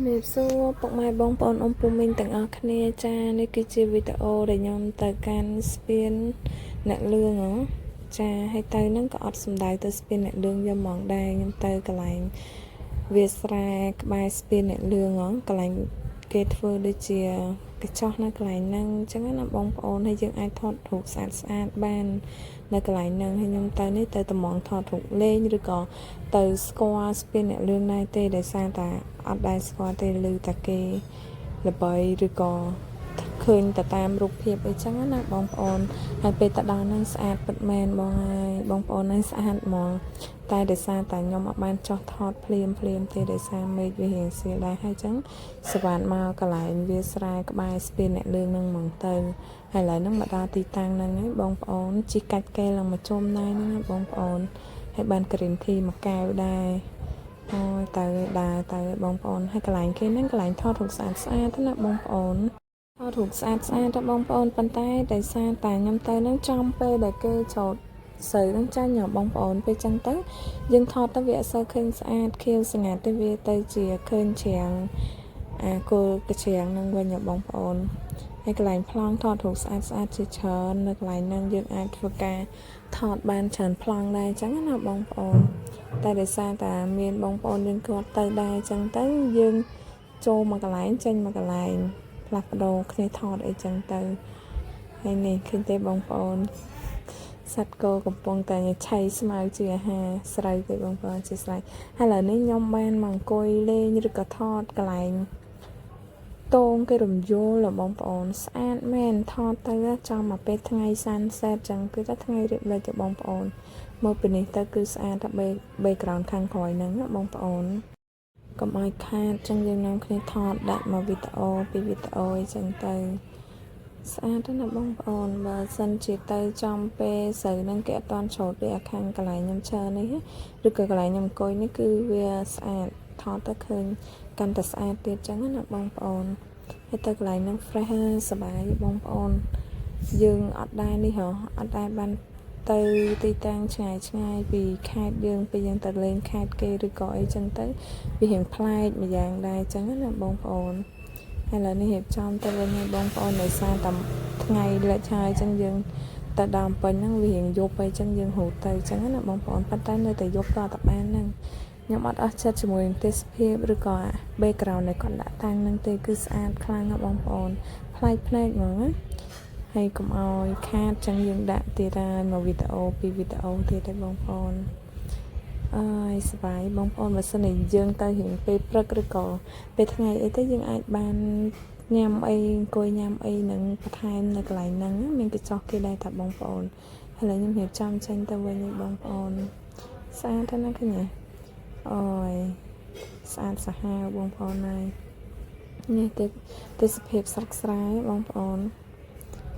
ជំរាបសួរពុកម៉ែបងប្អូនអ៊ំពូមីងទាំងអស់គ្នាចានេះគឺជាវីដេអូដែលខ្ញុំទៅកាន់ស្ពានអ្នកលឿងចាហើយទៅហ្នឹងក៏អត់សំដៅទៅស្ពានអ្នកលឿងយកហ្មងដែរខ្ញុំទៅកន្លែងវាលស្រែក្បែរស្ពានអ្នកលឿងកន្លែងគេធ្វើដូចជាកញ្ចោះនៅកន្លែងហ្នឹងអញ្ចឹងណាបងប្អូនហើយយើងអាចថតរូបស្អាតបាននៅកន្លែងហ្នឹងហើយខ្ញុំទៅនេះទៅតំងថតរូបលេងឬក៏ទៅស្គាល់ស្ពានអ្នកលឿងដែរទេដោយសារតែអត់ដែរស្គាល់ទេឮតែគេល្បីឬក៏ឃើញតែតាមរូបភាពអីចឹងណាបងប្អូនហើយពេលទៅដល់ហ្នឹងស្អាតពិតមែនបងហើយបងប្អូនហ្នឹងស្អាតហ្មងតែដោយសារតែខ្ញុំអត់បានចោះថតភ្លាមទេដោយសារមេឃវារៀងសៀលដែរហើយចឹងសវ៉ាន់មកកន្លែងវាស្រែក្បែរស្ពានអ្នកលឿងហ្នឹងហ្មងទៅហើយឥឡូវហ្នឹងមកដល់ទីតាំងហ្នឹងហើយបងប្អូនជិះកាច់កេឡើងមកជុំណៃហ្នឹងណាបងប្អូនហើយបានក្រៀមធីមួយកែវដែរអូយទៅដើរបងប្អូនហើយកន្លែងគេហ្នឹងកន្លែងថតរូបស្អាតណាបងប្អូនថតរូបស្អាតទៅបងប្អូនប៉ុន្តែដោយសារតែខ្ញុំទៅហ្នឹងចំពេលដែលគេចូលស្រូវហ្នឹងចាញ់បងប្អូនពេលចឹងទៅយើងថតទៅវាអត់សូវឃើញស្អាតខៀវស្ងាត់ទៅវាទៅជាឃើញច្រាំងគល់កច្រាំងហ្នឹងវិញបងប្អូនហើយកន្លែងប្លង់ថតរូបស្អាតជាច្រើននៅកន្លែងហ្នឹងយើងអាចធ្វើការថតបានច្រើនប្លង់ដែរចឹងណាបងប្អូនតែដោយសារតែមានបងប្អូនយើងគាត់ទៅដែរចឹងទៅយើងចូលមកកន្លែងចេញមកកន្លែងផ្លាស់ប្ដូរគ្នាថតអីចឹងទៅហើយនេះឃើញទេបងប្អូនសត្វគោកំពុងតែឆៃស្មៅជាអាហារស្រូវទេបងប្អូនជាស្រេចហើយឥឡូវនេះខ្ញុំបានមកអង្គុយលេងឬក៏ថតកន្លែងតងគេរំយោលបងប្អូនស្អាតមែនថតទៅចំមកពេលថ្ងៃ sunset ចឹងគឺថាថ្ងៃរៀបលិចទៅបងប្អូនមកពីនេះទៅគឺស្អាតតែ background ខាងក្រោយហ្នឹងបងប្អូនកុំឲ្យខាតចឹងយើងនាំគ្នាថតដាក់មកវីដេអូពីវីដេអូអីចឹងទៅស្អាតណាស់បងប្អូនបើសិនជាទៅចំពេលស្រូវហ្នឹងគេអត់តន់ឆោតដូចអាខាងកន្លែងខ្ញុំឈើនេះឬក៏កន្លែងខ្ញុំអង្គុយនេះគឺវាស្អាតថតទៅឃើញកាន់តែស្អាតទៀតចឹងណាបងប្អូនហើយទៅកន្លែងហ្នឹង fresh សប្បាយបងប្អូនយើងអត់ដែរនេះហ៎អត់ដែរបានទៅទីតាំងឆ្ងាយពីខេត្តយើងពេលយើងទៅលេងខេត្តគេឬក៏អីចឹងទៅវារៀងប្លែកម្យ៉ាងដែរចឹងណាបងប្អូនហើយឥឡូវនេះរៀបចំទៅវិញឲ្យបងប្អូនដោយសារតែថ្ងៃលិចហើយចឹងយើងទៅដល់ពេញហ្នឹងវារៀងយប់ហើយចឹងយើងហូតទៅចឹងណាបងប្អូនប៉ុន្តែនៅតែយប់តតែបានហ្នឹងខ្ញុំអត់អស់ចិត្តជាមួយនឹងទេសភាពឬក៏ background ដែលគាត់ដាក់តាំងហ្នឹងទេគឺស្អាតខ្លាំងណាស់បងប្អូនប្លែកហ្មងណាហើយកុំឲ្យខាតចឹងយើងដាក់ទៀតហើយមកវីដេអូពីវីដេអូទៀតទេបងប្អូនអើយសប្បាយបងប្អូនបើសិនជាយើងទៅរៀងពេលព្រឹកឬក៏ពេលថ្ងៃអីទៅយើងអាចបានញ៉ាំអីអង្គុយញ៉ាំអីនឹងបន្ថែមនៅកន្លែងហ្នឹងមានកញ្ចោះគេដែរតាបងប្អូនហើយឡើយខ្ញុំរៀបចំចេញទៅវិញបងប្អូនស្អាតណាស់ឃើញទេអូយស្អាតសាហាវបងប្អូនហើយនេះទេសភាពស្រស់ស្រាយបងប្អូន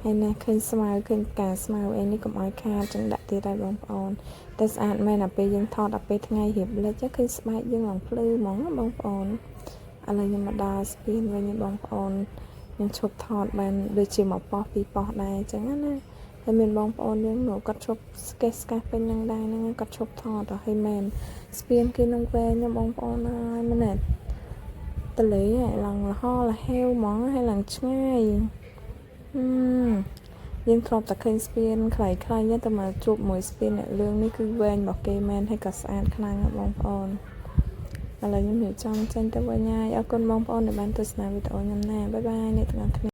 ហើយណាឃើញស្មៅឃើញផ្កាស្មៅអីនេះកុំឲ្យខាតចឹងដាក់ទៀតហើយបងប្អូនតែស្អាតមែនដល់ពេលយើងថតដល់ពេលថ្ងៃរៀបលិចឃើញស្បែកយើងឡើងភ្លឺហ្មងបងប្អូនឥឡូវខ្ញុំមកដល់ស្ពានវិញបងប្អូនខ្ញុំឈប់ថតបានដូចជាមកប៉ោះពីរប៉ោះដែរចឹងណាហើយមានបងប្អូនយើងនោះគាត់ឈប់ស្កេសស្កាសពេញនឹងដែរហ្នឹងគាត់ឈប់ថតហើយមែនស្ពានគេនឹងវែងបងប្អូនហើយមែនទេតលេឡើងលហលហេវហ្មងហើយឡើងឆ្ងាយយើងធ្លាប់តែឃើញស្ពានខ្លីៗតែមកជួបមួយស្ពានអ្នកលឿងនេះគឺវែងរបស់គេមែនហើយក៏ស្អាតខ្លាំងណាស់បងប្អូនឥឡូវខ្ញុំរៀបចំចេញទៅវិញហើយអរគុណបងប្អូនដែលបានទស្សនាវីដេអូខ្ញុំណាបាយបាយអ្នកទាំងអស់គ្នា